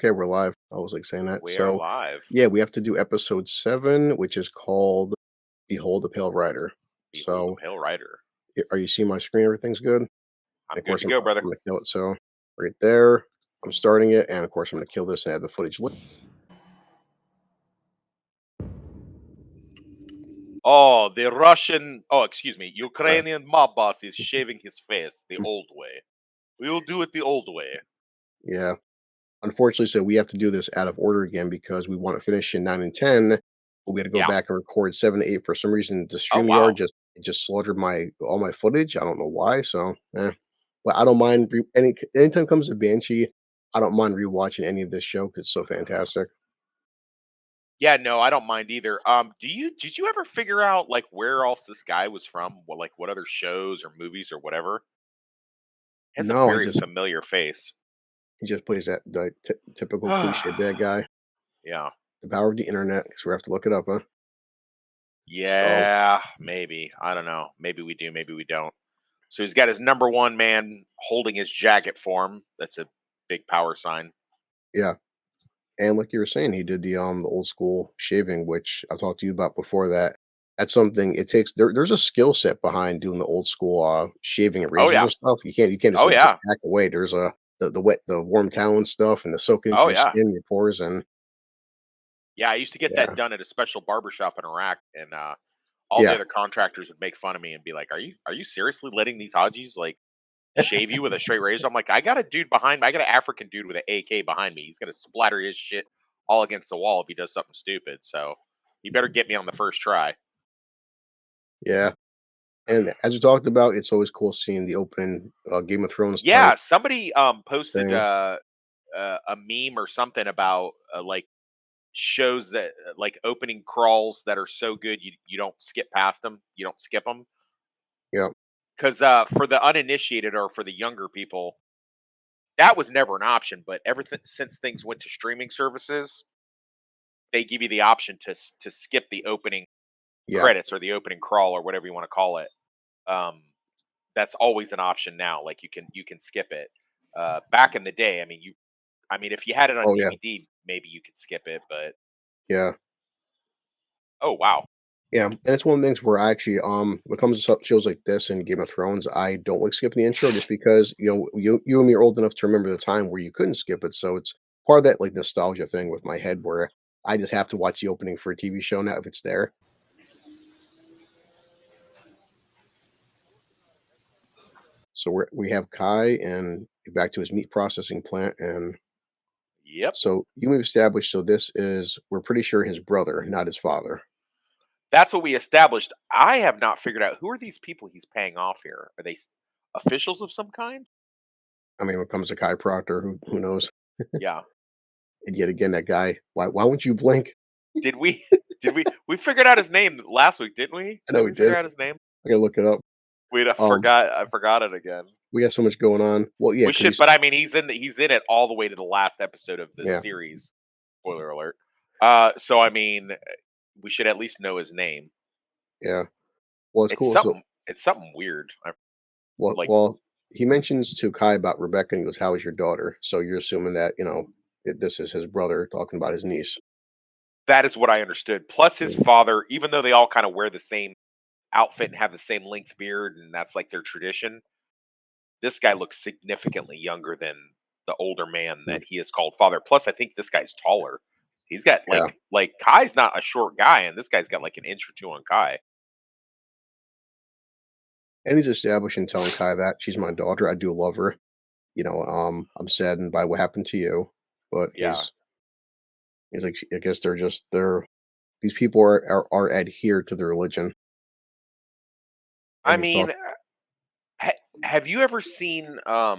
Okay, we're live. I was like saying that. We are So, live. yeah, we have to do episode 7, which is called Behold the Pale Rider. Behold the So, Pale Rider. are you seeing my screen? Everything's good. And I'm of good course, to I'm, go, I'm brother. going to kill it. So, right there, I'm starting it. And of course, I'm going to kill this and add the footage. Oh, the Russian, excuse me, Ukrainian mob boss is shaving his face the old way. We'll do it the old way. Yeah. Unfortunately, so we have to do this out of order again because we want to finish in 9 and 10. But we got to go Yeah. back and record 7 to 8 for some reason. The Oh, wow. StreamYard just slaughtered all my footage. I don't know why. So, but I don't mind anytime it comes to Banshee. I don't mind rewatching any of this show because it's so fantastic. Yeah, no, I don't mind either. Did you ever figure out like where else this guy was from? What other shows or movies or whatever? He has a No, very familiar face. he just plays that typical cliche bad guy. Yeah. The power of the internet. So we have to look it up, huh? So Yeah, maybe. I don't know. Maybe we do, maybe we don't. So he's got his number one man holding his jacket for him. That's a big power sign. yeah, and like you were saying, he did the old school shaving, which I talked to you about before that. That's something it takes there's a skill set behind doing the old school shaving and Oh razors yeah. and stuff. You can't just Oh just yeah. hack away. There's the warm towel and stuff and the soak into Oh your yeah. skin, your pores, and Yeah, I used to get that yeah. done at a special barbershop in Iraq, and all the Yeah. other contractors would make fun of me and be like, "Are you seriously letting these Hajis like shave you with a straight razor?" I'm like, "I got a dude behind me. I got an African dude with an AK behind me. He's gonna splatter his shit all against the wall if he does something stupid. So you better get me on the first try." Yeah. And as we talked about, it's always cool seeing the open Game of Thrones type Yeah, somebody posted thing. a meme or something about like shows that like opening crawls that are so good you don't skip past them, you don't skip them Yeah. because for the uninitiated or for the younger people that was never an option. But everything since things went to streaming services, they give you the option to skip the opening Yeah. credits or the opening crawl or whatever you want to call it. Um, that's always an option now. Like you can skip it. Back in the day, I mean, if you had it on Oh yeah. DVD, maybe you could skip it. But Yeah. oh wow, Yeah, and it's one of the things where I actually, when it comes to shows like this and Game of Thrones, I don't like skipping the intro just because you and me are old enough to remember the time where you couldn't skip it, so it's part of that like nostalgia thing with my head where I just have to watch the opening for a TV show now if it's there. So we have Kai and back to his meat processing plant, and yep. so we've established. So this is we're pretty sure his brother, not his father. That's what we established. I have not figured out who are these people he's paying off here. Are they officials of some kind? I mean, when it comes to Kai Proctor, who knows? Yeah. And yet again, that guy. Why won't you blink? Did we? We figured out his name last week, didn't we? I know Didn't we we figure did. out his name? I gotta look it up. Wait, I Um, forgot. I forgot it again. we got so much going on. Well, yeah, We because should, he's but I mean, he's in it all the way to the last episode of this yeah, series. Spoiler alert. So I mean, we should at least know his name. yeah. Well, it's It's cool. So, something. It's something weird. I well, like well, he mentions to Kai about Rebecca, and he goes, "How is your daughter?" So you're assuming that this is his brother talking about his niece. that is what I understood. Plus, his Mm, father, even though they all kind of wear the same outfit and have the same length beard, and that's like their tradition. This guy looks significantly younger than the older man mm, that he is called father. Plus, I think this guy's taller. He's got yeah, like Kai's not a short guy, and this guy's got like an inch or two on Kai. and he's establishing, telling Kai that she's my daughter. I do love her. I'm saddened by what happened to you, but Yeah, he's like, I guess they're these people are adhered to their religion, I and he's mean, talking. have you ever seen? I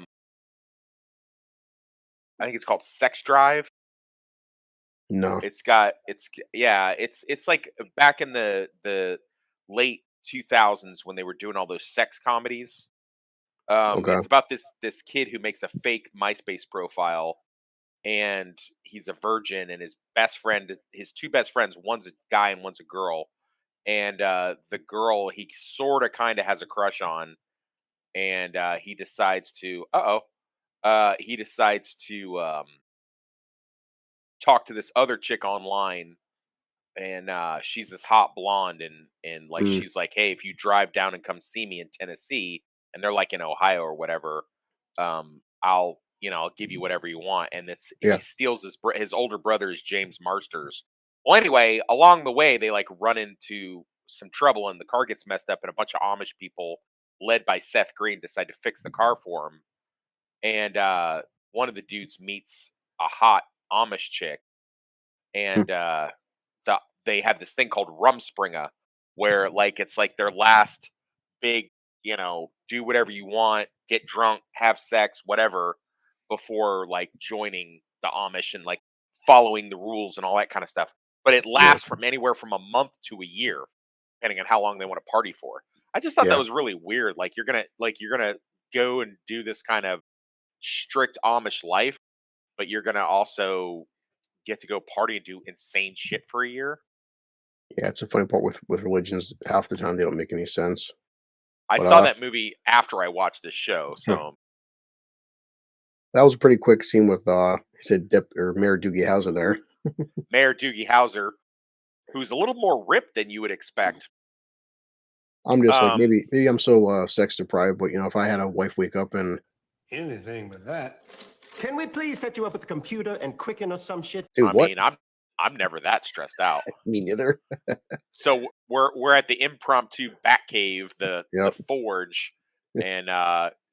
think it's called Sex Drive. No, It's like back in the late 2000s when they were doing all those sex comedies. okay, It's about this kid who makes a fake MySpace profile, and he's a virgin, and his two best friends, one's a guy and one's a girl, and the girl he sort of kind of has a crush on, and he decides to talked to this other chick online, and she's this hot blonde, and like Mm, she's like, hey, if you drive down and come see me in Tennessee, and they're like in Ohio or whatever, I'll, I'll give you whatever you want. And it's he yeah. steals his older brother is James Marsters. Well, anyway, along the way they like run into some trouble, and the car gets messed up, and a bunch of Amish people led by Seth Green decide to fix the car for him. And one of the dudes meets a hot Amish chick, Mm, and so they have this thing called Rumspringa, where like it's like their last big, do whatever you want, get drunk, have sex, whatever, before like joining the Amish and like following the rules and all that kind of stuff. But it yeah, lasts from anywhere from a month to a year, depending on how long they want to party for. I just thought that yeah, was really weird. Like you're gonna go and do this kind of strict Amish life, but you're gonna also get to go party and do insane shit for a year. yeah. It's a funny part with religions. Half the time they don't make any sense. I But saw that movie after I watched this show, huh, so that was a pretty quick scene with he said Dip or Mayor Doogie Howser there. Mayor Doogie Howser, who's a little more ripped than you would expect. I'm just like Um, maybe I'm so sex deprived, but if I had a wife wake up and Anything but that. Can we please set you up with a computer and quicken or some shit? dude, I what? mean, I'm never that stressed out. Me neither. So we're at the impromptu Batcave, the Yep. Forge, and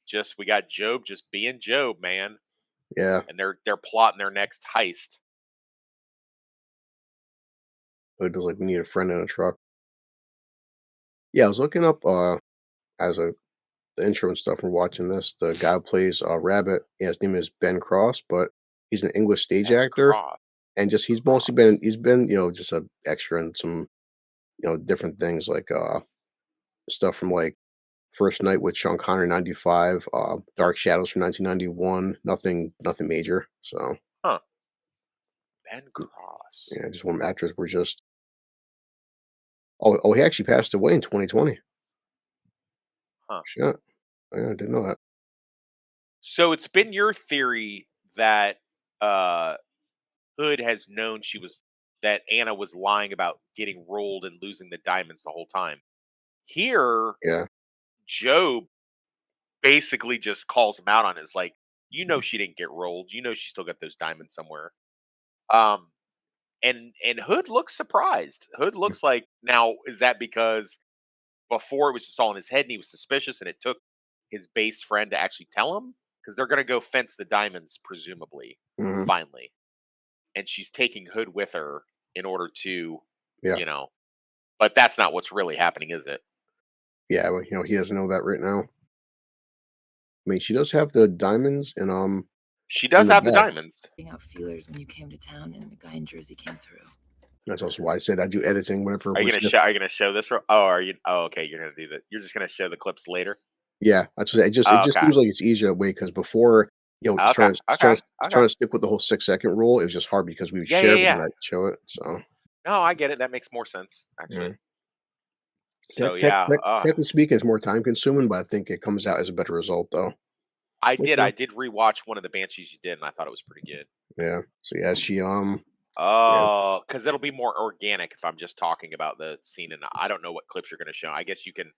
just we got Job just being Job, man, Yeah. and they're plotting their next heist. It was like we need a friend in a truck. Yeah, I was looking up as a the intro and stuff and watching this. The guy who plays Rabbit, yeah, his name is Ben Cross, but he's an English stage Ben actor, Cross, and just he's mostly Cross. been just a extra in some different things like stuff from like First Night with Sean Connery '95, Dark Shadows from 1991. Nothing major. So Huh? Ben Cross. yeah, just one actors were just he actually passed away in 2020. Huh? Shit, yeah, I didn't know that. So it's been your theory that uh Hood has known that Anna was lying about getting rolled and losing the diamonds the whole time. Here, Yeah, Job basically just calls him out on it. It's like, she didn't get rolled. She still got those diamonds somewhere. Um, and Hood looks surprised. Hood looks like, now, is that because before it was just all in his head and he was suspicious and it took his base friend to actually tell him? Because they're gonna go fence the diamonds, presumably, hmm, finally. And she's taking Hood with her in order to, yeah, you know, but that's not what's really happening, is it? yeah. Well, he doesn't know that right now. I mean, she does have the diamonds and She in does the have the back. diamonds. Putting out feelers when you came to town and a guy in Jersey came through. That's also why I said I do editing whenever Are you we're gonna skip. show? Are you gonna show this? Oh, are you? Oh, okay. You're gonna do that. You're just gonna show the clips later. Yeah, that's what it Oh, just okay. seems like it's easier that way because before Okay. Okay. Okay. trying to stick with the whole 6 second rule. It was just hard because we would Yeah. Yeah. share, but then Yeah. I'd show it. So No, I get it. That makes more sense, yeah. actually. So yeah. Technically speaking, it's more time consuming, but I think it comes out as a better result though. I Which, did. I did rewatch one of the Banshees you did, and I thought it was pretty good. yeah. So yeah, she yeah. Oh, because it'll be more organic if I'm just talking about the scene, and I don't know what clips you're going to show. I guess you can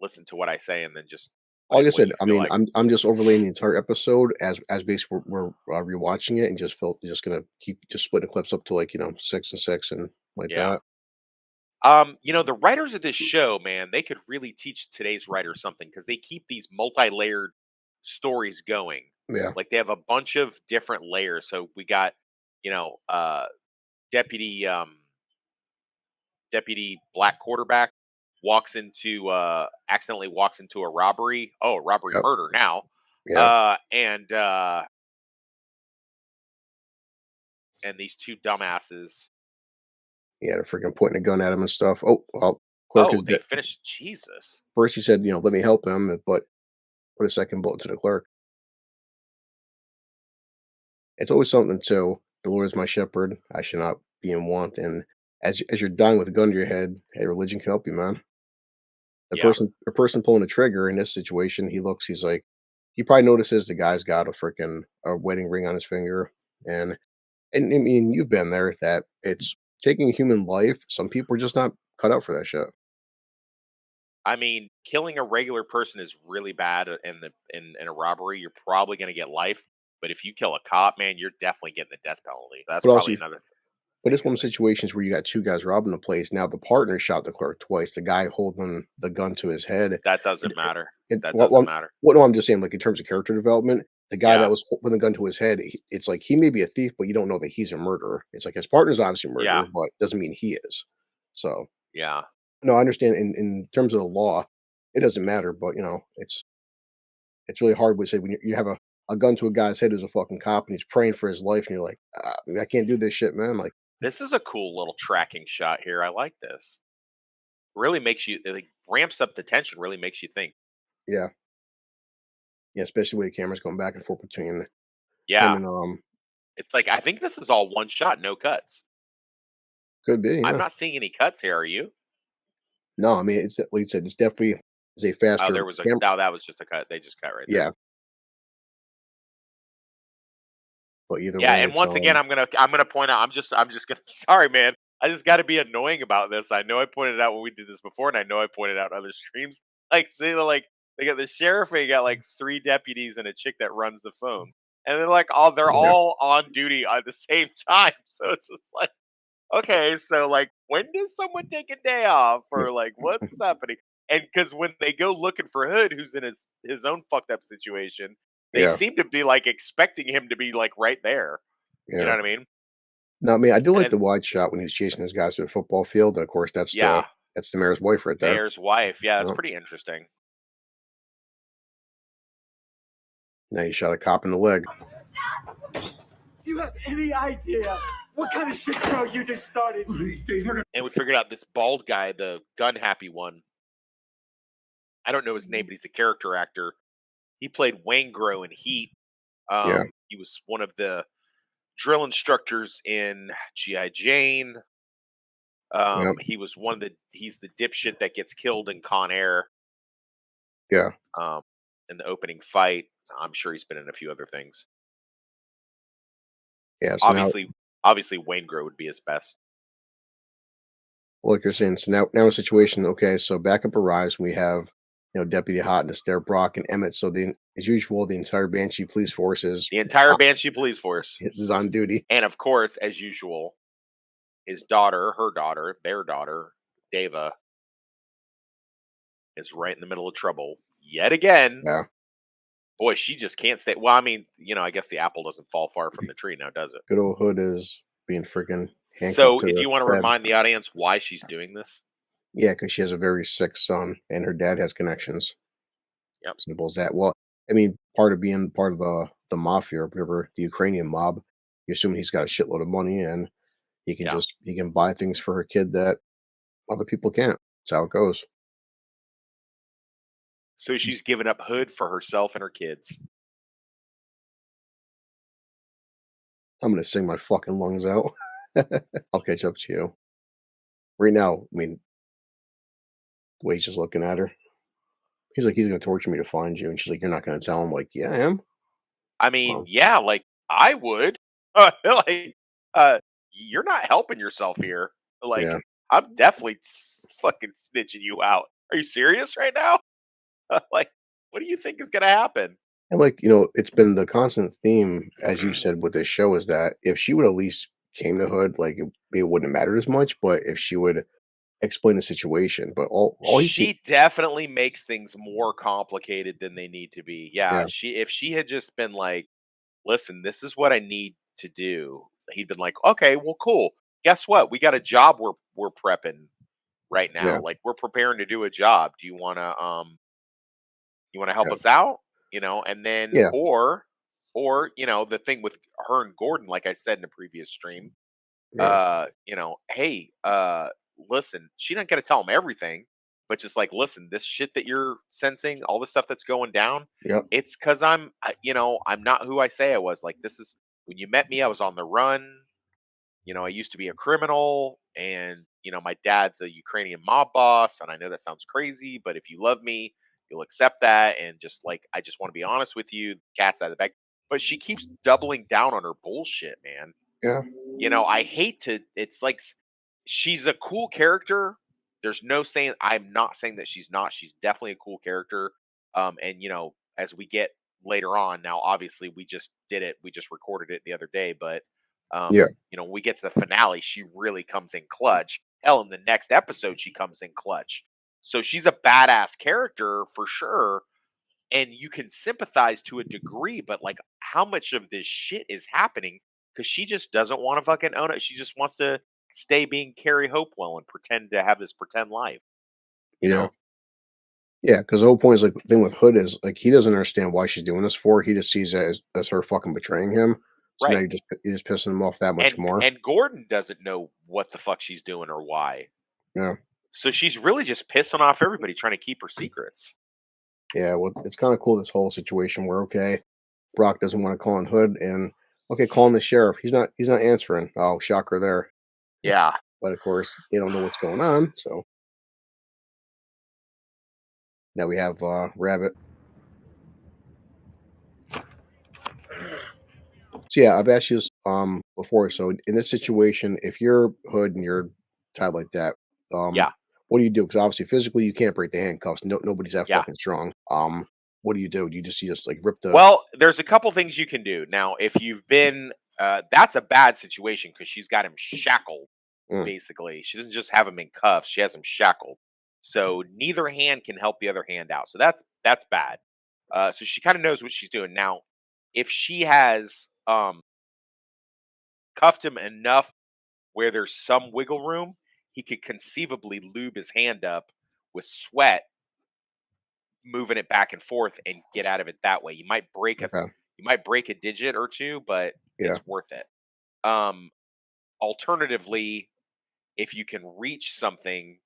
listen to what I say and then just Like I what said, you I feel mean, like. I'm just overlaying the entire episode as basically we're rewatching it and just gonna keep just split the clips up to like 6 and 6 and like Yeah. that. The writers of this show, man, they could really teach today's writers something because they keep these multi-layered stories going. Yeah. Like they have a bunch of different layers. So we got, you know, deputy deputy black quarterback accidentally walks into a robbery. Oh, robbery Yep. murder now. Yeah. And these two dumbasses. Yeah, they're freaking pointing a gun at him and stuff. Oh, well, clerk Oh, is they dead. finished. Jesus. First he said, "Let me help him," but put a second bullet to the clerk. It's always something too. The Lord is my shepherd; I shall not be in want. And as you're dying with a gun to your head, hey, religion can help you, man. Yeah. The person pulling the trigger in this situation, he's like, he probably notices the guy's got a freaking a wedding ring on his finger, and And I mean, you've been there, that it's taking a human life. Some people are just not cut out for that shit. I mean, killing a regular person is really bad in a robbery. You're probably going to get life, but if you kill a cop, man, you're definitely getting the death penalty. That's But also, probably another but thing it's one to of the think. situations where you got 2 guys robbing the place. Now the partner shot the clerk twice. The guy holding the gun to his head. That It doesn't matter. it That well doesn't well matter. well, no, I'm just saying, like, in terms of character development, the guy that Yeah, was holding the gun to his head, it's like he may be a thief, but you don't know that he's a murderer. It's like his partner's obviously a yeah, murderer, but doesn't mean he is. So, yeah. no, I understand in terms of the law, it doesn't matter, but, it's really hard with say when you have a gun to a guy's head who's a fucking cop and he's praying for his life and you're like, I can't do this shit, man. Like, This is a cool little tracking shot here. I like this. Really makes you it, like ramps up the tension. Really makes you think. yeah, yeah, especially with the cameras going back and forth between him Yeah, and it's like I think this is all one shot, no cuts. could be, I'm yeah. not seeing any cuts here. Are you? No, I mean it's like you said, it's definitely is a Oh, faster there was a. camera. Oh, that was just a cut. They just cut right there. Yeah, but either Yeah, way, and it's once again, I'm gonna point out. I'm just gonna. Sorry, man. I just got to be annoying about this. I know I pointed out when we did this before, and I know I pointed out other streams. Like, see, they got the sheriff, and you got like 3 deputies and a chick that runs the phone, and they're yeah, all on duty at the same time. So it's just like, okay, so like, when does someone take a day off, yeah, or like, what's happening? And because when they go looking for Hood, who's in his own fucked up situation, they yeah, seem to be like expecting him to be like right there. You know yeah. what I mean? No, I mean I do And like then, the wide shot when he's chasing his guys to the football field, and of course yeah, that's the mayor's wife right there. mayor's wife. Yeah, that's Yeah. pretty interesting. Now he shot a cop in the leg. Do you have any idea what kind of shit show you just started? And we figured out this bald guy, the gun happy one. I don't know his name, but he's a character actor. He played Wangro in Heat. Yeah, He was one of the drill instructors in GI Jane. yeah, He's the dipshit that gets killed in Con Air. yeah, Um, in the opening fight. I'm sure he's been in a few other things. yeah. So now, Obviously, Wayne Grow would be his best. like you're saying, so now a situation. Okay, so backup arrives. We have Deputy Hotness there, Brock and Emmett. So as usual, the entire Banshee police force The entire uh, Banshee police force, is on duty. and of course, as usual, their daughter, Deva, is right in the middle of trouble yet again. Yeah, Boy, she just can't stay. Well, I mean, I guess the apple doesn't fall far from the tree now, does it? good old Hood is being freaking handcuffed So, to do the you want to bed. remind the audience why she's doing this? Yeah, because she has a very sick son, and her dad has connections. Yep. Simple as that. Well, I mean, part of being part of the mafia or whatever, the Ukrainian mob, you assume he's got a shitload of money and Yeah. he can buy things for her kid that other people can't. That's how it goes. So He's- she's given up Hood for herself and her kids. I'm gonna sing my fucking lungs out. I'll catch up to you. Right now, I mean, the way he's just looking at her. He's like, he's gonna torture me to find you. And she's like, you're not gonna tell him, like, yeah, I am. I mean, Well, yeah, like I would. Like, you're not helping yourself here. Like, yeah. I'm definitely fucking snitching you out. Are you serious right now? Like, what do you think is gonna happen? And like, it's been the constant theme, as you said, with this show is that if she would at least came to Hood, like it wouldn't have mattered as much, but if she would explain the situation. But all he see She definitely makes things more complicated than they need to be. Yeah, yeah, if she had just been like, "Listen, this is what I need to do," he'd been like, "Okay, well, cool. Guess what? We got a job we're prepping right yeah, now. Like, we're preparing to do a job. Do you want to help yeah, us out? And then yeah, or the thing with her and Gordon, like I said in the previous stream, yeah, hey, listen, she not gonna tell him everything, but just like, listen, this shit that you're sensing, all the stuff that's going down, yep, it's because I'm not who I say I was. Like, this is when you met me, I was on the run. I used to be a criminal, and my dad's a Ukrainian mob boss, and I know that sounds crazy, but if you love me, you'll accept that. And just like, I just want to be honest with you, cat's out of the bag. But she keeps doubling down on her bullshit, man. Yeah. I hate to it's like she's a cool character. There's no saying I'm not saying that she's not. She's definitely a cool character. And as we get later on, now obviously we just did it. We just recorded it the other day, but Yeah. when we get to the finale, she really comes in clutch. Hell, in the next episode, she comes in clutch. So she's a badass character for sure, and you can sympathize to a degree, but like how much of this shit is happening because she just doesn't want to fucking own it. She just wants to stay being Carrie Hopewell and pretend to have this pretend life, you Yeah. know? Yeah, because the whole point is like the thing with Hood is like he doesn't understand why she's doing this for. He just sees it as her fucking betraying him. So now Right. you're just pissing him off that much And more. and Gordon doesn't know what the fuck she's doing or why. Yeah. So she's really just pissing off everybody trying to keep her secrets. Yeah. Well, it's kind of cool this whole situation where okay, Brock doesn't want to call in Hood, and okay, calling the sheriff. He's not answering. Oh, shocker there. Yeah. But of course, they don't know what's going on. So now we have Rabbit. So yeah, I've asked you this before. So in this situation, if you're Hood and you're tied like that, um, Yeah. what do you do? Because obviously physically you can't break the handcuffs. No, nobody's that Yeah. fucking strong. What do you do? Do you just like rip the? Well, there's a couple things you can do. Now, if you've been that's a bad situation because she's got him shackled. Mm, Basically, she doesn't just have him in cuffs; she has him shackled. So neither hand can help the other hand out. So that's bad. So she kind of knows what she's doing. Now, if she has cuffed him enough where there's some wiggle room, he could conceivably lube his hand up with sweat, moving it back and forth, and get out of it that way. okay. You might break a digit or two, but Yeah. it's worth it. Um, Alternatively, if you can reach something,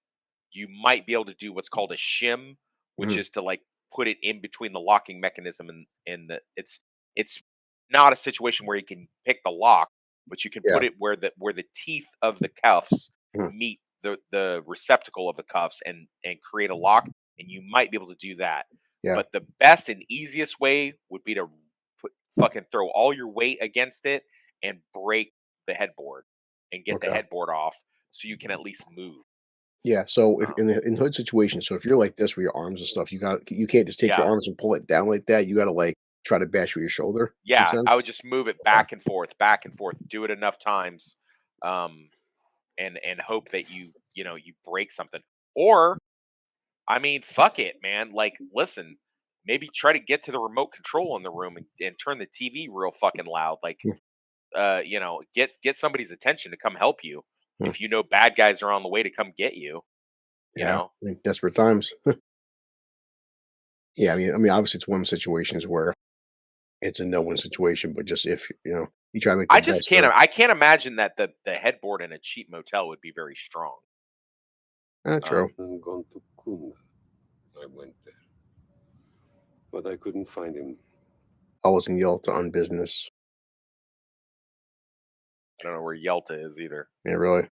you might be able to do what's called a shim, which Mhm. is to like put it in between the locking mechanism and the it's not a situation where you can pick the lock, but you can Yeah. put it where the teeth of the cuffs Mhm. meet the receptacle of the cuffs and create a lock, and you might be able to do that. Yeah. But the best and easiest way would be to fucking throw all your weight against it and break the headboard and get the Okay. headboard off so you can at least move. Yeah. So if Um, in Hood situation, so if you're like this with your arms and stuff, you can't just take your yeah, arms and pull it down like that. You got to like try to bash with your shoulder. In a yeah, sense. I would just move it Okay. back and forth, do it enough times, um, and hope that you break something. Or, I mean, fuck it, man. Like, listen, maybe try to get to the remote control in the room and turn the TV real fucking loud. Like, Mm, get somebody's attention to come help you. mm. If you know bad guys are on the way to come get you, you Yeah. know. Like desperate times. Yeah. I mean, obviously it's one of the situations where it's a no-win situation, but just if you try to make the best of. I can't imagine that the headboard in a cheap motel would be very strong. True. And gone to Kunda. I went there, but I couldn't find him. I was in Yalta on business. I don't know where Yelta is either. Yeah, really.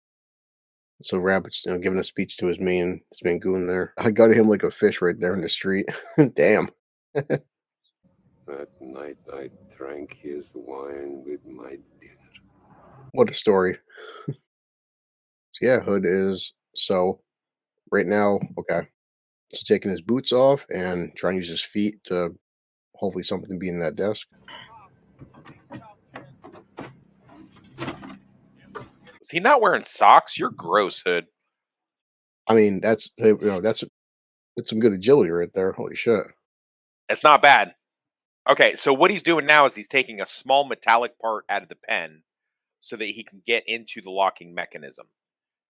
So Rabbit's giving a speech to his main goon there. I got him like a fish right there in the street. Damn. That night I drank his wine with my dinner. What a story. So yeah, Hood is so right now, okay. So taking his boots off and trying to use his feet to hopefully something be in that desk. Is he not wearing socks? You're gross, Hood. I mean, that's some good agility right there. Holy shit. It's not bad. Okay, so what he's doing now is he's taking a small metallic part out of the pen so that he can get into the locking mechanism.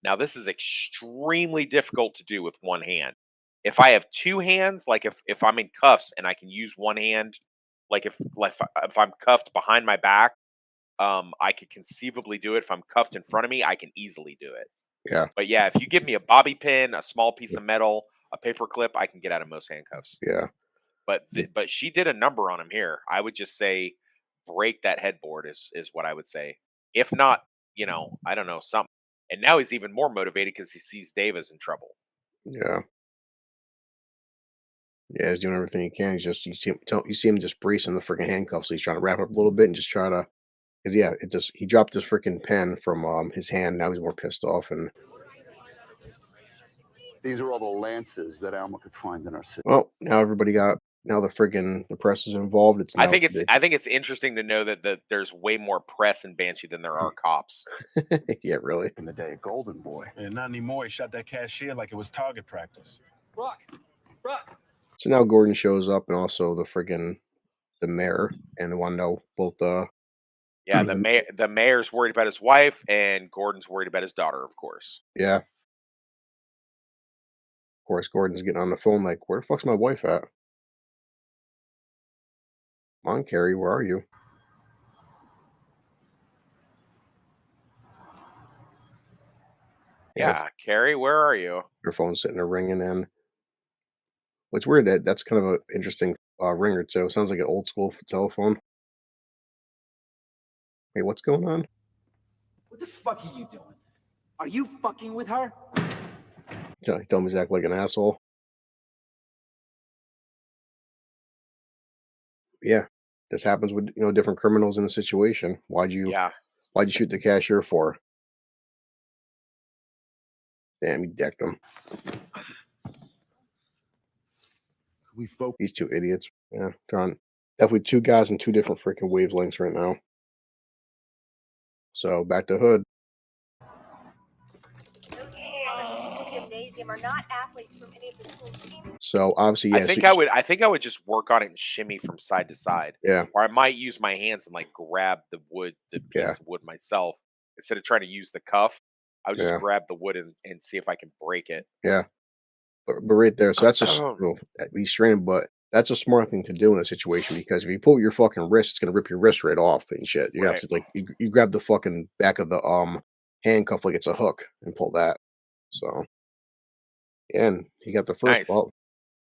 Now, this is extremely difficult to do with one hand. If I have two hands, like if I'm in cuffs and I can use one hand, if I'm cuffed behind my back, I could conceivably do it. If I'm cuffed in front of me, I can easily do it. Yeah. But yeah, if you give me a bobby pin, a small piece of metal, a paper clip, I can get out of most handcuffs. Yeah. But she did a number on him here. I would just say break that headboard is what I would say. If not, I don't know, something. And now he's even more motivated because he sees Dave is in trouble. Yeah. Yeah, he's doing everything he can. You see him just bracing the freaking handcuffs. So he's trying to wrap up a little bit and just try to Because yeah, he dropped his freaking pen from his hand. Now he's more pissed off, and These are all the lances that Alma could find in our city. well, now the press is involved. It's I now think it's interesting to know that there's way more press in Banshee than there are cops. yeah, really. In the day of Golden Boy. And not anymore. He shot that cashier like it was target practice. Brock, So now Gordon shows up, and also the mayor, and they want to know both. Yeah, the mayor's worried about his wife, and Gordon's worried about his daughter, of course. Yeah, of course, Gordon's getting on the phone like, "Where the fuck's my wife at? Come on, Carrie, where are you?" Yeah, Carrie, where are you? Her phone's sitting there ringing, and what's weird that's kind of an interesting ringer too. Sounds like an old school telephone. Hey, what's going on? What the fuck are you doing? Are you fucking with her? He told me he's acting like an asshole. Yeah, this happens with different criminals in a situation. Yeah. Why'd you shoot the cashier for? Damn, he decked him. We focus. These two idiots. Yeah, they're on definitely two guys in two different freaking wavelengths right now. So back to Hood. Gymnasium are not athletes from any of the school teams. So obviously, yeah. I think I would just work on it and shimmy from side to side. Yeah. Or I might use my hands and like grab the piece Yeah. of wood myself instead of trying to use the cuff. I would just Yeah. grab the wood and see if I can break it. Yeah. But right there, so that's just he's straining, but that's a smart thing to do in a situation because if you pull your fucking wrist, it's gonna rip your wrist right off and shit. You have Right. to like you grab the fucking back of the handcuff like it's a hook and pull that. So yeah, and he got the first Nice. well,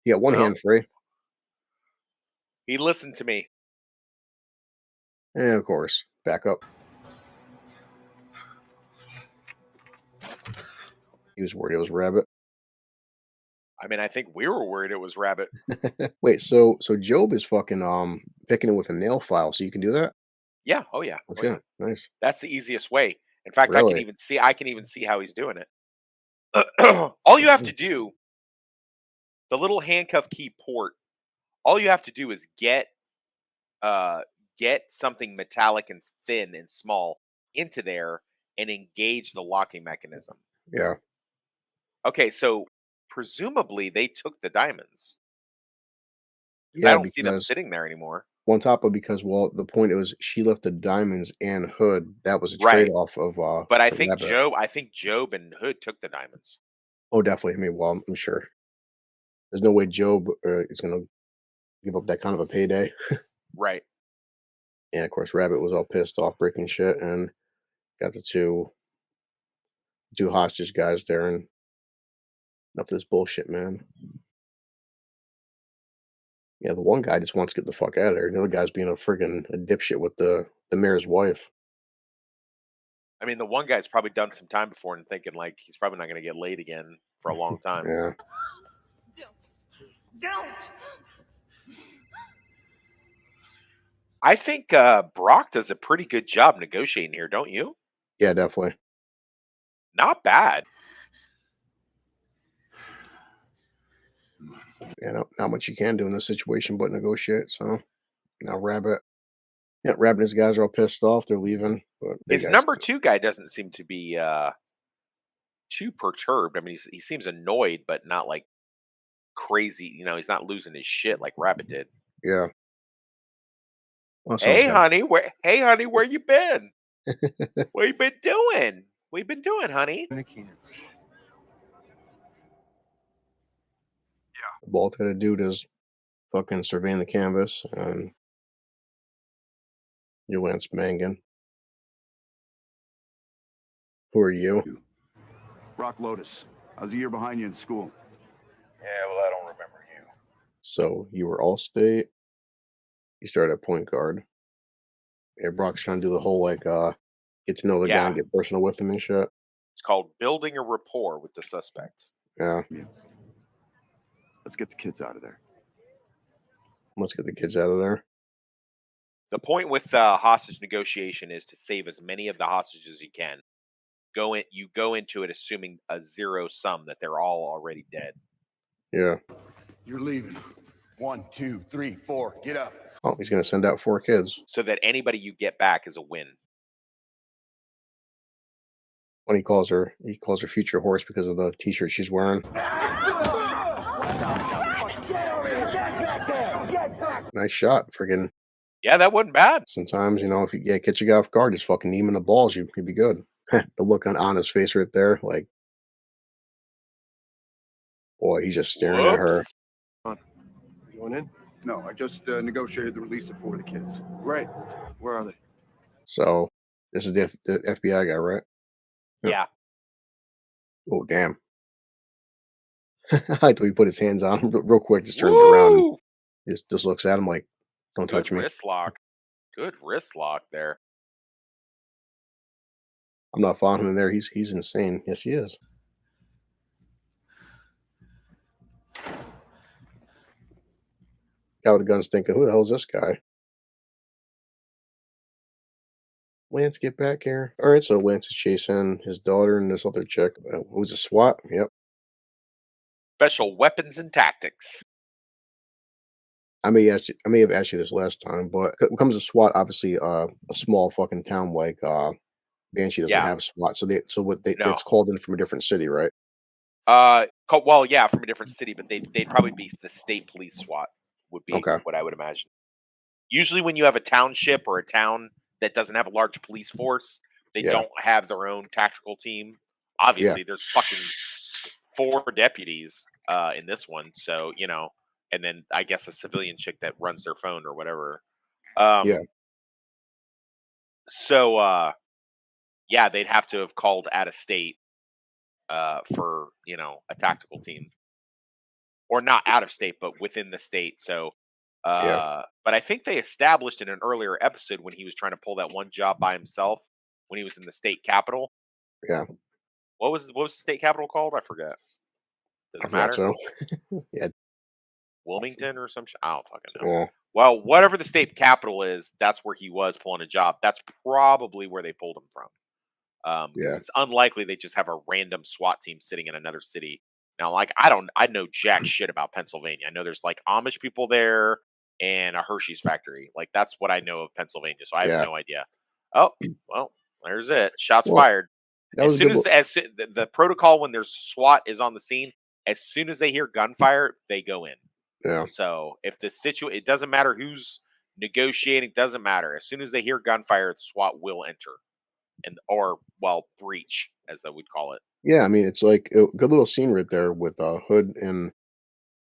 he got one Well. hand free. He listened to me. And of course, back up. He was worried it was Rabbit. I mean, I think we were worried it was Rabbit. Wait, so Job is fucking picking it with a nail file, so you can do that? Yeah. Oh yeah. Oh, Okay, yeah. nice. That's the easiest way. In fact, Really? I can even see how he's doing it. All you have to do, the little handcuff key port, all you have to do is get something metallic and thin and small into there and engage the locking mechanism. Yeah. Okay, so presumably they took the diamonds. 'Cause I Yeah, don't see them because sitting there anymore. on top of because well, the point it was she left the diamonds and Hood. That was a Right. trade-off of But I the think Rabbit. Job and Hood took the diamonds. Oh, definitely. I mean, well, I'm sure. There's no way Job is gonna give up that kind of a payday. Right. And of course, Rabbit was all pissed off, breaking shit, and got the two hostage guys there, and enough of this bullshit, man. Yeah, the one guy just wants to get the fuck out of there. The other guy's being a friggin' a dipshit with the mayor's wife. I mean, the one guy's probably done some time before and thinking like he's probably not going to get laid again for a long time. Yeah. don't. I think Brock does a pretty good job negotiating here, don't you? Yeah, definitely. Not bad. Yeah, not much you can do in this situation but negotiate. So now Rabbit and his guys are all pissed off. They're leaving, but big His guys. number 2 guy doesn't seem to be too perturbed. I mean, he seems annoyed, but not like crazy. You know, he's not losing his shit like Rabbit did. Yeah. Well, Hey, honey, where you been? What you been doing? What you been doing, honey? All gotta do is fucking surveying the canvas and you Lance Mangan. Who are you? Rock Lotus. I was a year behind you in school. Yeah, well, I don't remember you. So you were all state. You started at point guard. Yeah, Brock's trying to do the whole like get to know the guy and get personal with him and shit. It's called building a rapport with the suspect. Yeah. Let's get the kids out of there. Let's get the kids out of there. The point with hostage negotiation is to save as many of the hostages as you can. You go into it assuming a zero sum that they're all already dead. Yeah. You're leaving. 1, 2, 3, 4. Get up. Oh, he's gonna send out 4 kids. So that anybody you get back is a win. When he calls her future horse because of the T-shirt she's wearing. Nice shot, friggin'. Yeah, that wasn't bad. Sometimes, if you catch a guy off guard, just fucking knee him in the balls, you'd be good. The look on his face right there, like, boy, he's just staring at her. Whoops. Going in? No, I just negotiated the release of 4 of the kids. Great. Where are they? So, this is the FBI guy, right? Yep. Yeah. Oh, damn. I thought he put his hands on him real quick, just turns around and Woo! just looks at him like, don't Good touch me. wrist lock. Good wrist lock there. I'm not following him in there. He's insane. Yes, he is. Guy with the gun's thinking, who the hell is this guy? Lance, get back here. All right, so Lance is chasing his daughter and this other chick. Who's a SWAT? Yep. Special weapons and tactics. I may have asked you this last time, but when it comes to SWAT, obviously, a small fucking town like Banshee doesn't Yeah. have SWAT, so No. it's called in from a different city, right? Well, yeah, from a different city, but they'd probably be the state police SWAT would be Okay. what I would imagine. Usually, when you have a township or a town that doesn't have a large police force, they Yeah. don't have their own tactical team. Obviously, there's fucking 4 deputies in this one, so and then I guess a civilian chick that runs their phone or whatever. Yeah. So yeah, they'd have to have called out of state for a tactical team, or not out of state, but within the state. So, but I think they established in an earlier episode when he was trying to pull that one job by himself when he was in the state capital. Yeah. What was the state capital called? I forget. Does I it forgot matter? so. Yeah. Wilmington or some shit? I don't fucking know. Yeah. Well, whatever the state capital is, that's where he was pulling a job. That's probably where they pulled him from. Because Yeah. it's unlikely they just have a random SWAT team sitting in another city. Now, like, I know jack shit about Pennsylvania. I know there's like Amish people there and a Hershey's factory. Like, that's what I know of Pennsylvania. So I have Yeah. no idea. Oh, well, there's it. Shots Well, fired. that As was soon good. as the protocol when there's SWAT is on the scene, as soon as they hear gunfire, they go in. Yeah. So if the it doesn't matter who's negotiating, doesn't matter. As soon as they hear gunfire, the SWAT will enter or breach, as I would call it. Yeah, I mean, it's like a good little scene right there with Hood and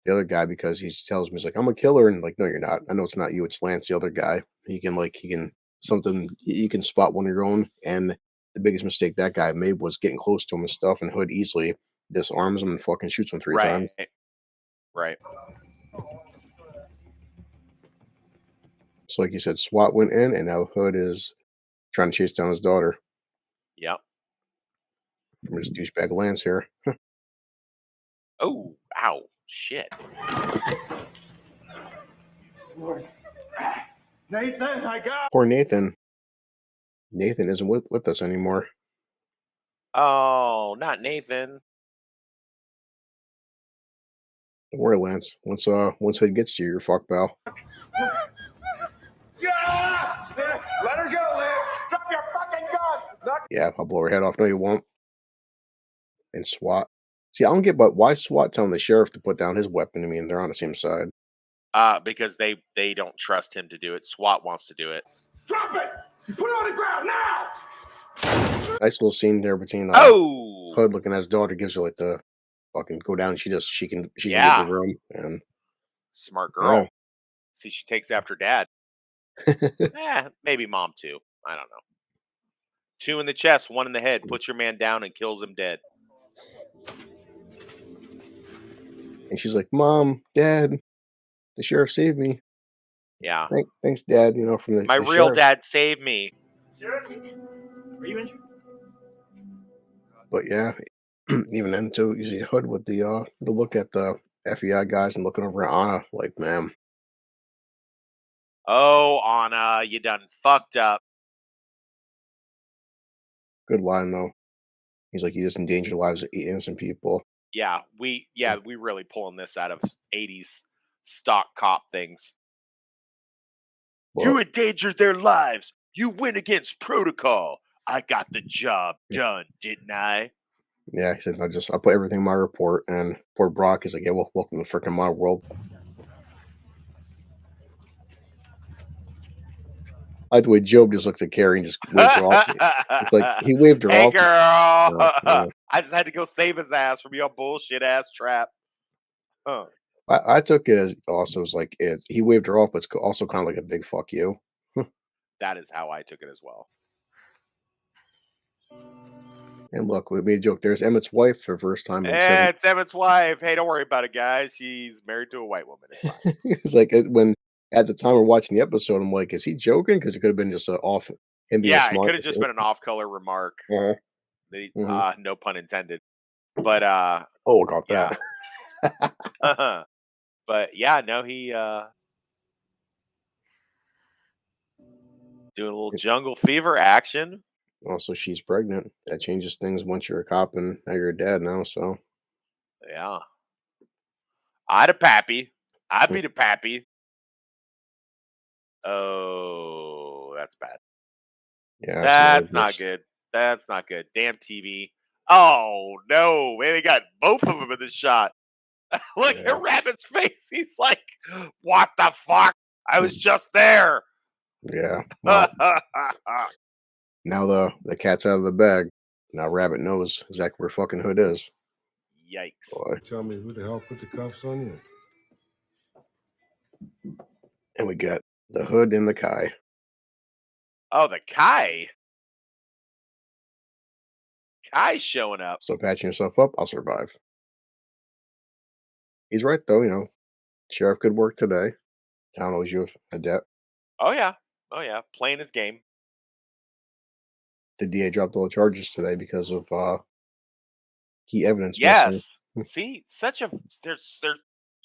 the other guy because he tells me, he's like, I'm a killer. And like, no, you're not. I know it's not you. It's Lance, the other guy. He can you can spot one of your own. And the biggest mistake that guy made was getting close to him and stuff. And Hood easily disarms him and fucking shoots him 3 times. Right. So like you said, SWAT went in and now Hood is trying to chase down his daughter. Yep. From his douchebag Lance here. Oh, ow. Shit. Nathan, I got. Poor Nathan. Nathan isn't with us anymore. Oh, not Nathan. Don't worry, Lance. Once Hood gets to you, you're fucked, pal. Yeah! Let her go, Lance. Drop your fucking gun. Yeah, I'll blow her head off. No, you won't. And SWAT. See, I don't get, but why SWAT telling the sheriff to put down his weapon? I mean, they're on the same side. Because they don't trust him to do it. SWAT wants to do it. Drop it. You put it on the ground now. Nice little scene there between Hood looking at his daughter, gives her like the fucking go down. She can leave the room and smart girl. Yeah. See, she takes after dad. Maybe mom too. I don't know. 2 in the chest, 1 in the head. Puts your man down and kills him dead. And she's like, "Mom, Dad, the sheriff saved me." Yeah. Thanks, Dad. From the my the real sheriff. dad saved me. Sheriff, are you injured? But yeah, even then too, you see Hood with the look at the FBI guys and looking over at Anna like, "Man." Oh, Anna, you done fucked up. Good line though. He's like, you just endanger the lives of 8 innocent people. Yeah, we really pulling this out of 80s stock cop things. You But endangered their lives. You went against protocol. I got the job done, didn't I? yeah, he said, I put everything in my report. And poor Brock is like, yeah, well, welcome to freaking my world. I like the way Job just looked at Carrie and just waved her off. It's like he waved her Hey, off. girl. Yeah. I just had to go save his ass from your bullshit ass trap. Huh. I took it as also as like he waved her off, but it's also kind of like a big fuck you. That is how I took it as well. And look, we made a joke. There's Emmett's wife for the first time in seven. It's Emmett's wife. Hey, don't worry about it, guys. She's married to a white woman. It's fine. It's like when at the time we're watching the episode, I'm like, is he joking? Because it could have been just off him being a Yeah, it smart. could have just been an off-color remark. Uh-huh. Mhm. No pun intended. But Oh, got yeah. that. But yeah, no, he doing a little jungle fever action. Also, she's pregnant. That changes things once you're a cop and now you're a dad now. So Yeah. I'd a pappy. I'd be the pappy. Oh, that's bad. yeah, That's not good. That's not good. Damn TV. Oh no, man, they got both of them in the shot. Look Yeah. at Rabbit's face. He's like, "What the fuck? I was just there." Yeah. Well, now the cat's out of the bag. Now Rabbit knows exactly where fucking Hood is. Yikes. Boy. Tell me who the hell put the cuffs on you? And we got the Hood and the Kai. Oh, the Kai. Kai's showing up. So patching yourself up, I'll survive. He's right though, Sheriff could work today. Town owes you a debt. Oh yeah. Oh yeah. Playing his game. The DA dropped all the charges today because of key evidence missing. Yes. See, there's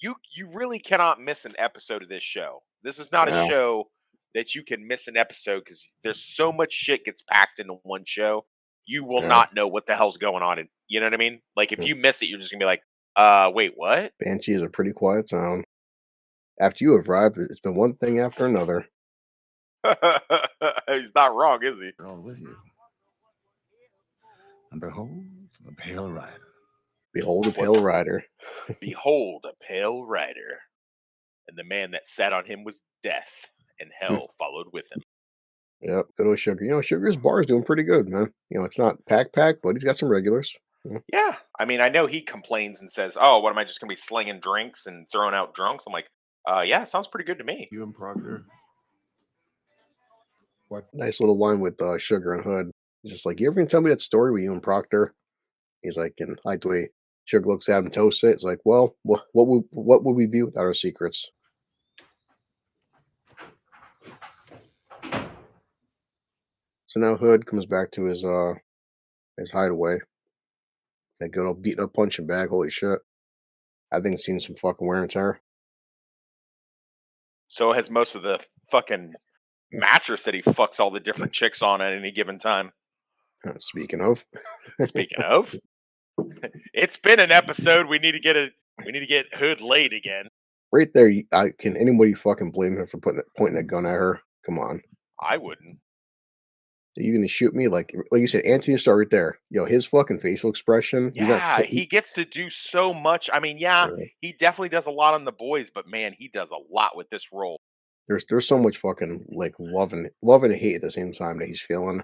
you really cannot miss an episode of this show. This is not a Yeah. show that you can miss an episode because there's so much shit gets packed into one show. You will Yeah. not know what the hell's going on. You know what I mean? Like if you miss it, you're just gonna be like, wait, what? Banshee is a pretty quiet town. After you arrived, it's been one thing after another. He's not wrong, is he? All with you. And behold, the pale rider. Behold a pale rider. Behold a pale rider. And the man that sat on him was death, and hell followed with him. Yep, good old Sugar. Sugar's bar is doing pretty good, man. It's not pack, but he's got some regulars. Yeah. I mean, I know he complains and says, oh, what am I just going to be slinging drinks and throwing out drunks? I'm like, yeah, it sounds pretty good to me. You and Proctor. What? Nice little line with Sugar and Hood. He's just like, you ever gonna tell me that story with you and Proctor? He's like, and I like the way Sugar looks at him, toasts it. It's like, well, what would we be without our secrets? So now Hood comes back to his hideaway. That good old beaten up punching bag. Holy shit! I think it's seen some fucking wear and tear. So has most of the fucking mattress that he fucks all the different chicks on at any given time. Speaking of, it's been an episode. We need to get Hood laid again. Right there, can anybody fucking blame him for pointing that gun at her? Come on. I wouldn't. Are you gonna shoot me? Like you said, Anthony Starr right there. His fucking facial expression. Yeah, he gets to do so much. I mean, yeah, he definitely does a lot on The Boys, but man, he does a lot with this role. There's so much fucking like love and hate at the same time that he's feeling.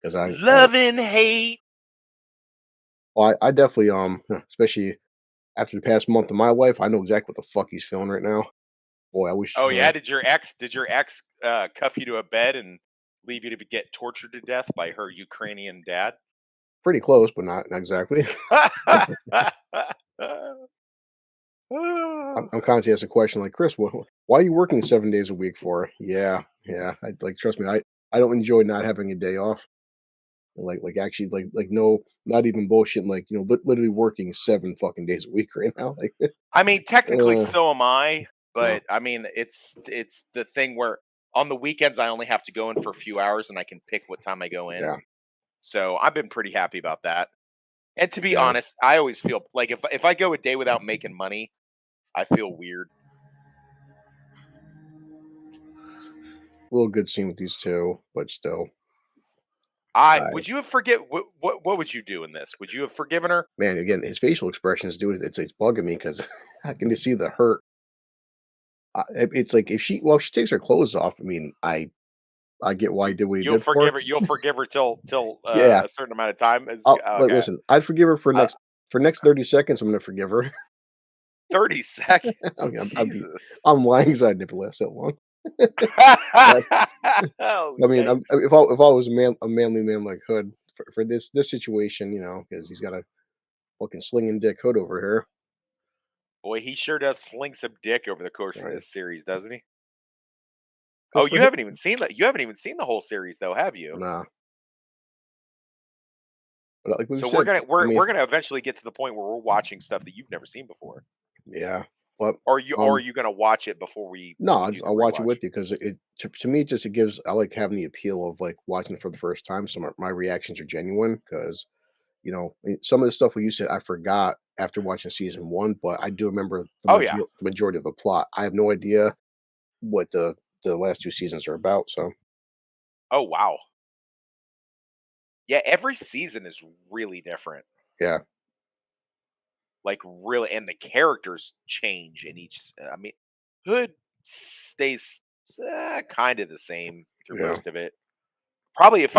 Because love and hate. Well, I definitely especially after the past month of my life, I know exactly what the fuck he's feeling right now. Boy, I wish. Oh yeah, did your ex cuff you to a bed and leave you to get tortured to death by her Ukrainian dad? Pretty close, but not exactly. I'm constantly asking a question like, Chris, why are you working 7 days a week for? Yeah. Trust me, I don't enjoy not having a day off. Like actually, no, not even bullshit. Like literally working 7 fucking days a week right now. I mean, technically, so am I. But I mean, it's the thing where On the weekends, I only have to go in for a few hours, and I can pick what time I go in. Yeah. So I've been pretty happy about that. And to be Yeah. honest, I always feel like if I go a day without making money, I feel weird. A little good scene with these two, but still, I I would you have forget what would you do in this? Would you have forgiven her? man, again, his facial expressions, dude, it's bugging me because I can just see the hurt. It's like if she takes her clothes off, I mean, I get why he did what he You'll did for her. forgive her. You'll forgive her till Yeah, a certain amount of time. like, Okay. listen, I'd forgive her Uh, for next 30 seconds. I'm gonna forgive her. 30 seconds. I mean, Jesus. I'm lying because I didn't last that long. But Oh, I mean, yikes. if I was a manly man like Hood for this situation, because he's got a fucking slinging dick Hood over here. Boy, he sure does sling some dick over the course of Right. this series, doesn't he? Oh, Good for him. you haven't even seen the whole series though, have you? Nah, but like we've So we're said, gonna I we're mean, we're gonna eventually get to the point where we're watching stuff that you've never seen before. yeah, but Or are you gonna watch it before we no, we do the I'll watch it rewatch? with you because to me it gives I like having the appeal of like watching it for the first time, so my reactions are genuine because some of the stuff what you said I forgot after watching season one, but I do remember Oh yeah. the majority of the plot. I have no idea what the last two seasons are about. So Oh wow. Yeah, every season is really different. yeah, Like really, and the characters change in each. I mean, Hood stays kind of the same through yeah, most of it. Probably if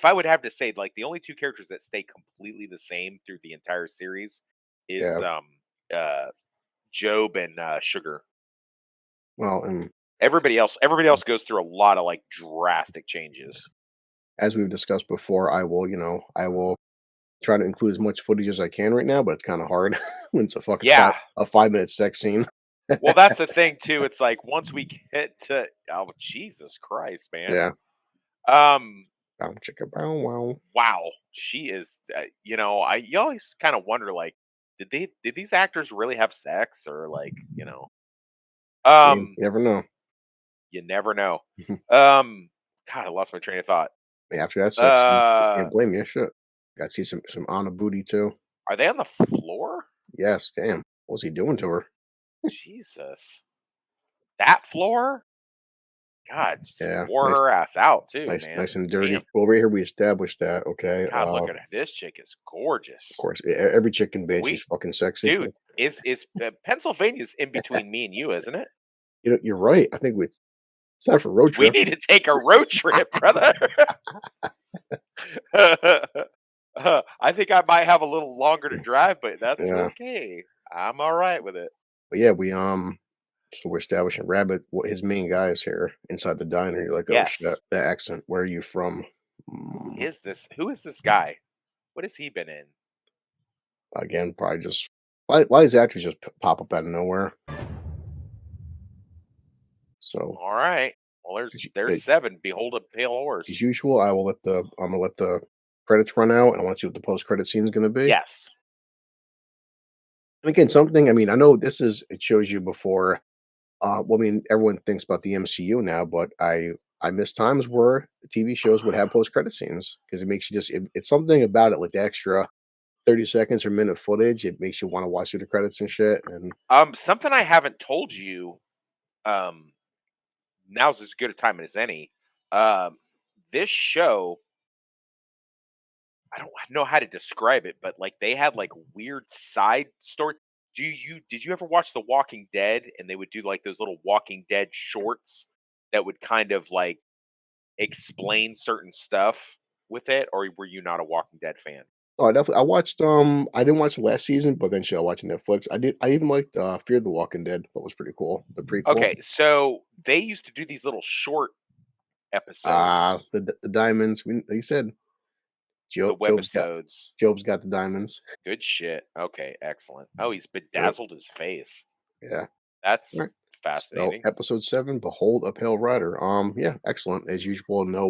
I would have to say, like the only two characters that stay completely the same through the entire series is yeah. uh Job and Sugar. Well, and Everybody else goes through a lot of like drastic changes. as we've discussed before, I will try to include as much footage as I can right now, but it's kind of hard when it's a fucking Yeah. 5 minute sex scene. Well, that's the thing too. It's like once we get to Jesus Christ, man. Yeah. Um Bow chicka bow wow. wow, she is I you always kind of wonder like did these actors really have sex or like, You um never know. you never know. Um God, I lost my train of thought. After that sex scene, Uh can't blame you. Shit. Got to see some Anna booty too. are they on the floor? Yes, damn. What was he doing to her? Jesus. That floor? God, just Yeah, wore her ass out too, nice man. and Damn. dirty. Well, right here we established that. Okay. God, look at her. This chick is Of gorgeous. course, every chick in Banshee's We fucking sexy. dude, is Pennsylvania's in between me and you, isn't it? You're right. I think it's time for a road We trip. need to take a road trip, brother. I think I might have a little longer to drive, but that's Yeah, okay. I'm all right with it. but yeah, so we're establishing Rabbit. What his main guy is here inside the diner. You're like, oh shit, Yes. that accent. Where are you from? Who is this? Who is this guy? What has he been in? Again, probably just why does actors just pop up out of nowhere? So All right. Well, as, there's seven. Behold a pale as horse. usual, I'm gonna let the credits run out, and I want to see what the post credit scene is gonna be. Yes. And again, something. I mean, I know it shows you before. Well, I mean, everyone thinks about the MCU now, but I miss times where the TV shows would have post credit scenes because it makes you it's something about it, like the extra 30 seconds or minute footage. It makes you want to watch through the credits and shit. And Something I haven't told you. Um, Now's as good a time as any. Um, this show, I don't know how to describe it, but like they had like weird side story. Did you ever watch The Walking Dead and they would do like those little Walking Dead shorts that would kind of like explain certain stuff with it, or were you not a Walking Dead fan? oh, I watched I didn't watch the last season, but then I watched Netflix. I even liked Fear the Walking Dead. That was pretty cool. The prequel. Okay, so they used to do these little short episodes, The diamonds. You said the webisodes. Job's got the diamonds. Good shit. Okay, excellent. Oh, he's Yep. bedazzled his face. Yeah. That's Right. So fascinating. episode 7, Behold a Pale Rider. Yeah, excellent. As usual, no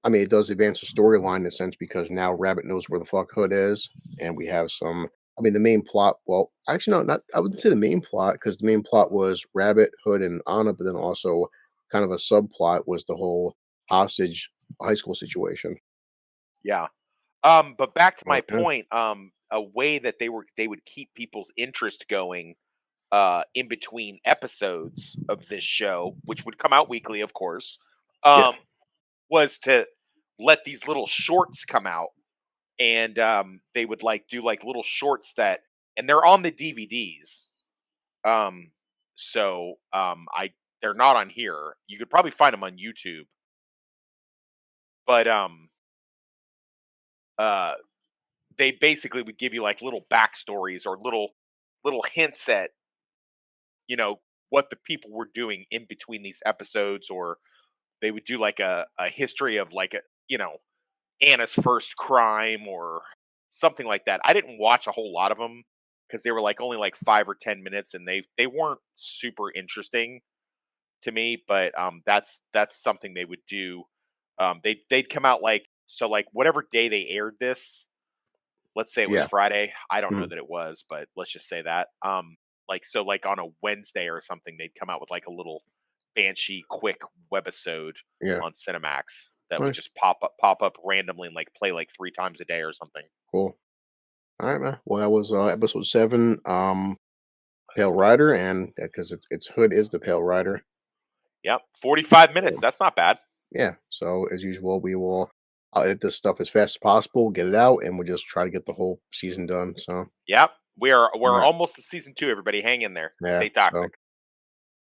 I mean, it does advance the storyline in a sense because now Rabbit knows where the fuck Hood is, and we have some. I mean, the main plot. Well, actually, no, not. I wouldn't say the main plot because the main plot was Rabbit, Hood, and Anna, but then also kind of a subplot was the whole hostage high school situation. Yeah. But back to my But, yeah. point, a way that they would keep people's interest going in between episodes of this show, which would come out weekly, of course, Yeah. um, was to let these little shorts come out, and they would like do like little shorts that, and they're on the DVDs. Um, I they're not on here. You could probably find them on YouTube, but uh, they basically would give you like little backstories or little hints at what the people were doing in between these episodes, or they would do like a history of like a Anna's first crime or something like that. I didn't watch a whole lot of them because they were like only like 5 or 10 minutes, and they weren't super interesting to me. But that's something they would do. They'd come out like so like whatever day they aired this. Let's say it was Yeah. Friday. I don't know Mhm. that it was, but let's just say that. Like so, like on a Wednesday or something, they'd come out with like a little Banshee quick webisode Yeah. on Cinemax that would Nice. just pop up randomly and like play like 3 times a day or something. Cool. All right, man. Well, that was episode 7, Pale Rider, and because its hood is the Pale Rider. Yep, 45 minutes. So, That's not bad. yeah. So as usual, I'll edit this stuff as fast as possible, get it out, and we'll just try to get the whole season done. So Yep, we're all right. almost to season 2. Everybody, hang in there. Yeah. Stay So toxic.